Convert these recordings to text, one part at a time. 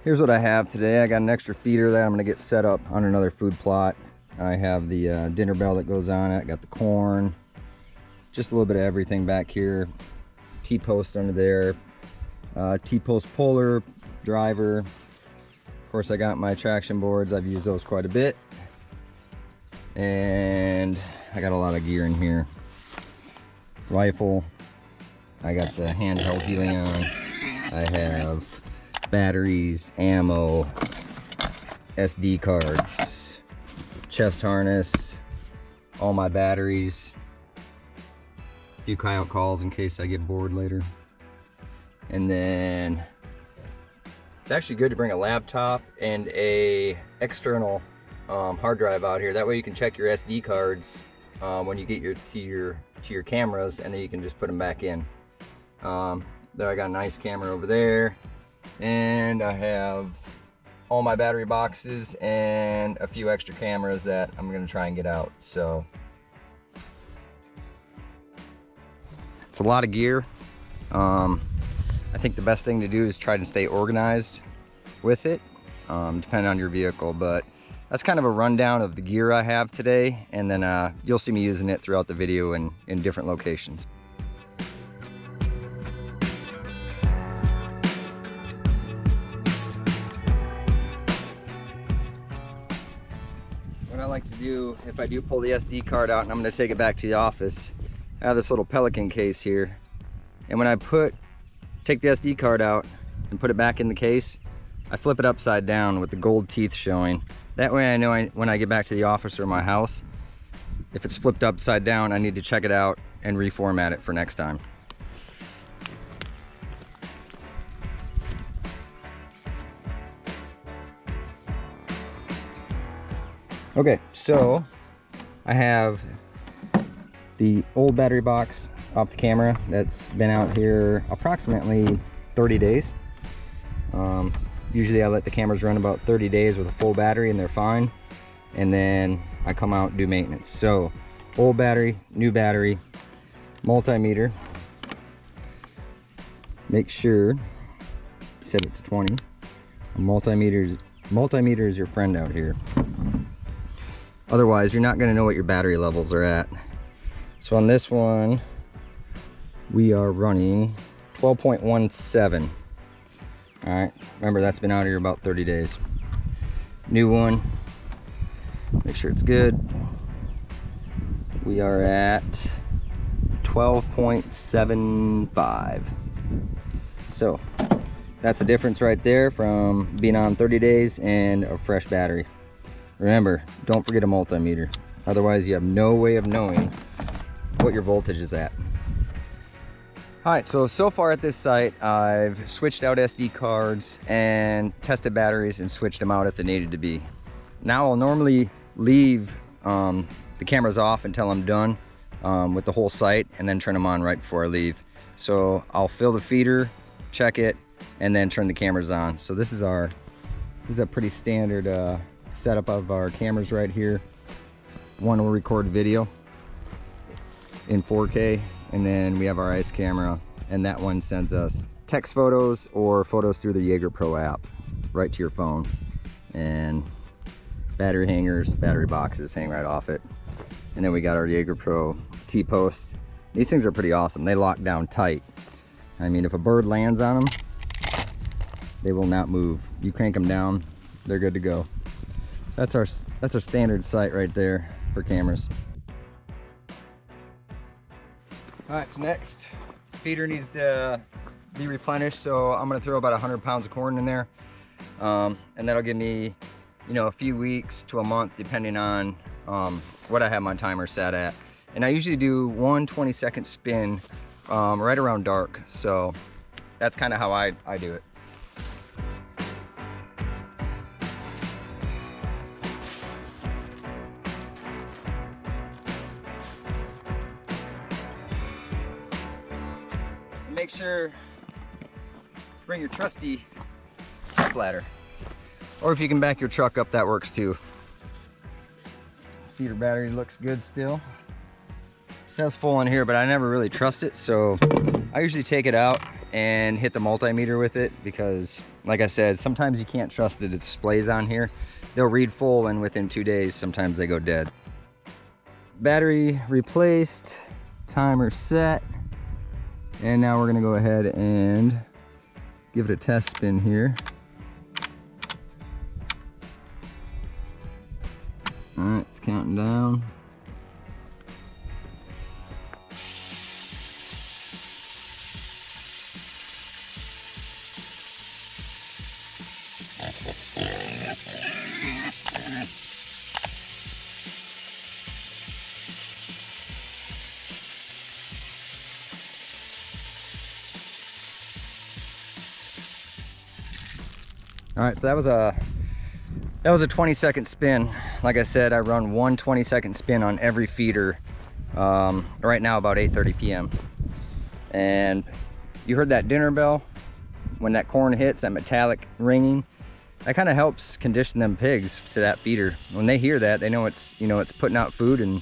Here's what I have today. I got an extra feeder that I'm gonna get set up on another food plot. I have the dinner bell that goes on it. I got the corn, just a little bit of everything back here. T-post under there, T-post puller, driver. Of course, I got my traction boards. I've used those quite a bit. And I got a lot of gear in here. Rifle. I got the handheld helion. I have batteries, ammo, SD cards, chest harness, all my batteries, a few coyote calls in case I get bored later. And then it's actually good to bring a laptop and a external hard drive out here. That way you can check your SD cards when you get to your cameras, and then you can just put them back in. There I got a nice camera over there, and I have all my battery boxes and a few extra cameras that I'm gonna try and get out. So it's a lot of gear. I think the best thing to do is try to stay organized with it, depending on your vehicle, but that's kind of a rundown of the gear I have today, and then you'll see me using it throughout the video in different locations. What I like to do, if I do pull the SD card out and I'm going to take it back to the office, I have this little Pelican case here, and when I take the SD card out and put it back in the case, I flip it upside down with the gold teeth showing. That way I know when I get back to the office or my house, if it's flipped upside down, I need to check it out and reformat it for next time. Okay, so I have the old battery box off the camera that's been out here approximately 30 days. Usually I let the cameras run about 30 days with a full battery and they're fine. And then I come out and do maintenance. So old battery, new battery, multimeter. Make sure, set it to 20. Multimeter is your friend out here. Otherwise, you're not gonna know what your battery levels are at. So on this one, we are running 12.17. All right, remember that's been out here about 30 days. New one, make sure it's good. We are at 12.75. So that's the difference right there from being on 30 days and a fresh battery. Remember, don't forget a multimeter. Otherwise, you have no way of knowing what your voltage is at. All right, so far at this site, I've switched out SD cards and tested batteries and switched them out if they needed to be. Now I'll normally leave the cameras off until I'm done with the whole site, and then turn them on right before I leave. So I'll fill the feeder, check it, and then turn the cameras on. So this is a pretty standard setup of our cameras right here. One will record video in 4K, and then we have our ICE camera, and that one sends us text photos or photos through the Jager Pro app right to your phone. And battery hangers, battery boxes hang right off it. And then we got our Jager Pro T-post. These things are pretty awesome. They lock down tight. I mean, if a bird lands on them, they will not move. You crank them down, they're good to go. That's our standard sight right there for cameras. All right, so next, feeder needs to be replenished, so I'm gonna throw about 100 pounds of corn in there, and that'll give me, a few weeks to a month, depending on what I have my timer set at. And I usually do one 20-second spin right around dark, so that's kind of how I do it. Make sure to bring your trusty step ladder, or if you can back your truck up, that works too. Feeder battery looks good still. It says full in here, but I never really trust it, so I usually take it out and hit the multimeter with it, because like I said, sometimes you can't trust the displays on here. They'll read full and within 2 days, sometimes they go dead. Battery replaced, timer set, and now we're gonna go ahead and give it a test spin here. All right, it's counting down. All right, so that was a 20-second spin. Like I said, I run one 20-second spin on every feeder right now about 8:30 p.m. And you heard that dinner bell when that corn hits, that metallic ringing. That kind of helps condition them pigs to that feeder. When they hear that, they know it's, you know, it's putting out food, and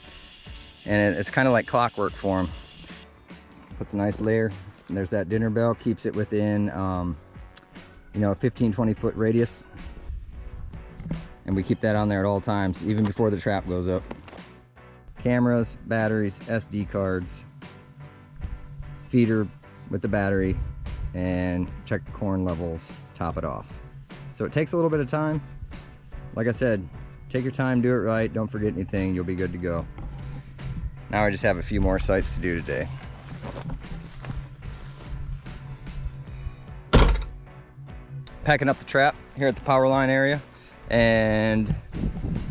it's kind of like clockwork for them. Puts a nice layer. And there's that dinner bell, keeps it within you know, a 15-20 foot radius, and we keep that on there at all times, even before the trap goes up. Cameras, batteries, SD cards, feeder with the battery, and check the corn levels, top it off. So it takes a little bit of time. Like I said, take your time, do it right, don't forget anything, you'll be good to go. Now I just have a few more sites to do today. Packing up the trap here at the power line area, and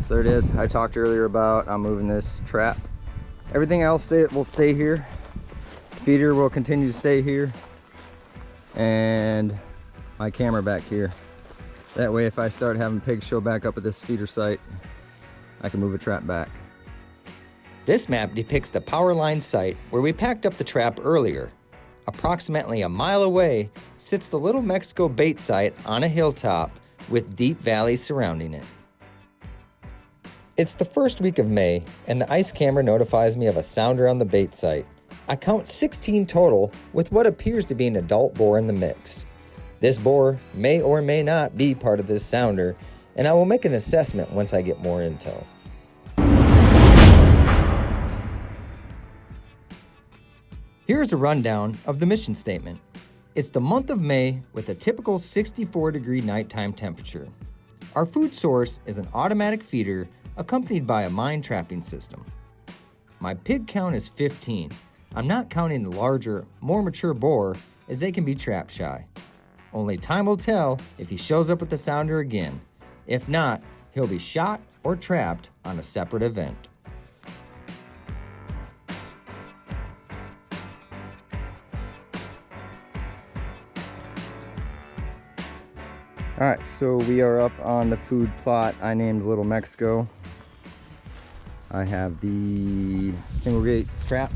so there it is. I talked earlier about I'm moving this trap. Everything else will stay here. Feeder will continue to stay here, and my camera back here. That way, if I start having pigs show back up at this feeder site, I can move a trap back. This map depicts the power line site where we packed up the trap earlier. Approximately a mile away sits the Little Mexico bait site on a hilltop with deep valleys surrounding it. It's the first week of May, and the ice camera notifies me of a sounder on the bait site. I count 16 total, with what appears to be an adult boar in the mix. This boar may or may not be part of this sounder, and I will make an assessment once I get more intel. Here's a rundown of the mission statement. It's the month of May with a typical 64-degree nighttime temperature. Our food source is an automatic feeder accompanied by a mine trapping system. My pig count is 15. I'm not counting the larger, more mature boar, as they can be trap shy. Only time will tell if he shows up with the sounder again. If not, he'll be shot or trapped on a separate event. All right, so we are up on the food plot I named Little Mexico. I have the single gate trap.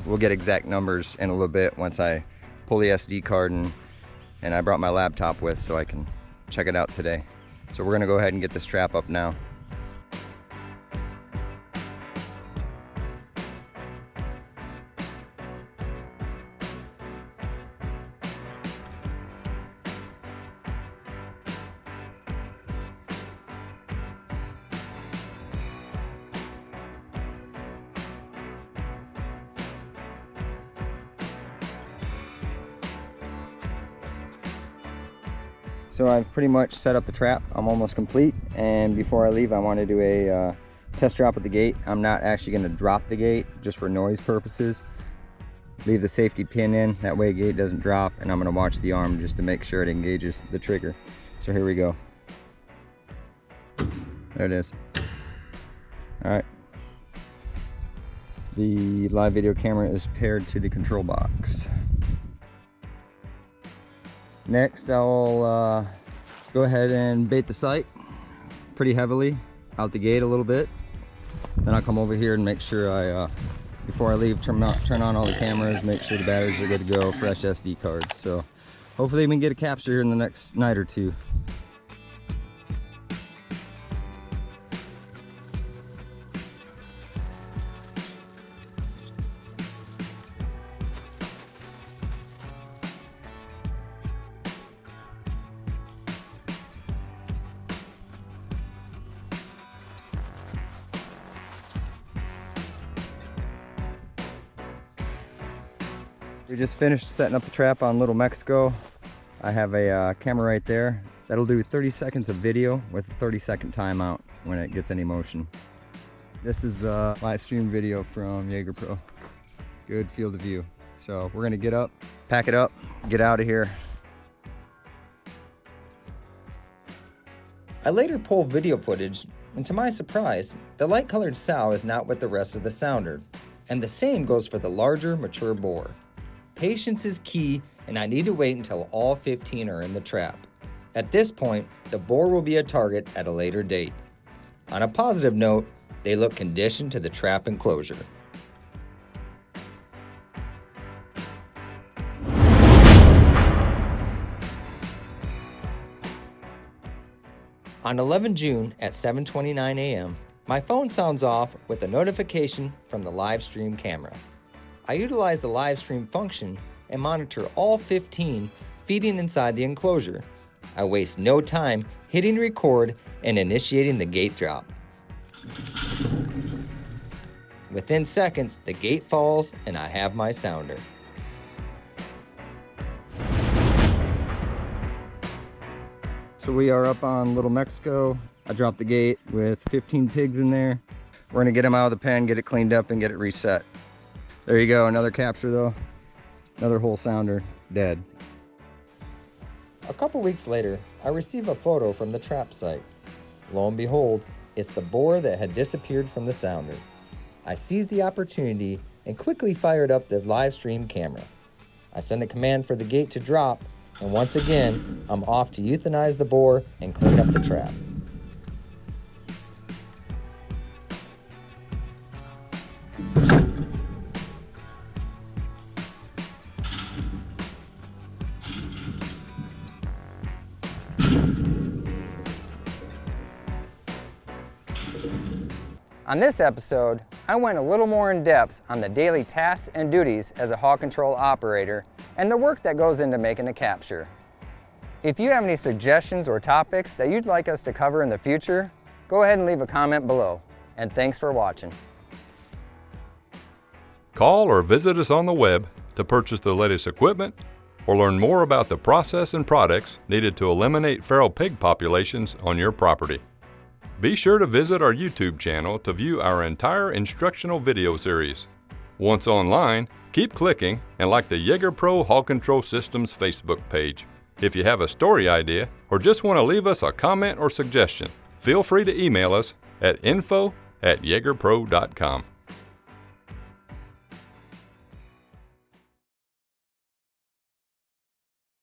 We'll get exact numbers in a little bit once I pull the SD card, and I brought my laptop with so I can check it out today. So we're gonna go ahead and get this trap up now. So I've pretty much set up the trap. I'm almost complete, and before I leave I want to do a test drop at the gate. I'm not actually going to drop the gate, just for noise purposes. Leave the safety pin in, that way the gate doesn't drop, and I'm going to watch the arm just to make sure it engages the trigger. So here we go. There it is. Alright. The live video camera is paired to the control box. Next, I'll go ahead and bait the site pretty heavily out the gate a little bit. Then I'll come over here and make sure before I leave, turn on all the cameras, make sure the batteries are good to go, fresh SD cards. So hopefully we can get a capture here in the next night or two. We just finished setting up the trap on Little Mexico. I have a camera right there. That'll do 30 seconds of video with a 30-second timeout when it gets any motion. This is the live stream video from Jager Pro. Good field of view. So we're gonna get up, pack it up, get out of here. I later pulled video footage, and to my surprise, the light-colored sow is not with the rest of the sounder, and the same goes for the larger, mature boar. Patience is key, and I need to wait until all 15 are in the trap. At this point, the boar will be a target at a later date. On a positive note, they look conditioned to the trap enclosure. On 11 June at 7:29 a.m., my phone sounds off with a notification from the live stream camera. I utilize the live stream function and monitor all 15 feeding inside the enclosure. I waste no time hitting record and initiating the gate drop. Within seconds, the gate falls and I have my sounder. So we are up on Little Mexico. I dropped the gate with 15 pigs in there. We're gonna get them out of the pen, get it cleaned up, and get it reset. There you go, another capture though. Another whole sounder, dead. A couple weeks later, I receive a photo from the trap site. Lo and behold, it's the boar that had disappeared from the sounder. I seized the opportunity and quickly fired up the live stream camera. I send a command for the gate to drop, and once again, I'm off to euthanize the boar and clean up the trap. On this episode, I went a little more in depth on the daily tasks and duties as a hog control operator and the work that goes into making a capture. If you have any suggestions or topics that you'd like us to cover in the future, go ahead and leave a comment below. And thanks for watching. Call or visit us on the web to purchase the latest equipment or learn more about the process and products needed to eliminate feral pig populations on your property. Be sure to visit our YouTube channel to view our entire instructional video series. Once online, keep clicking and like the Jager Pro Hog Control Systems Facebook page. If you have a story idea or just want to leave us a comment or suggestion, feel free to email us at info@jagerpro.com.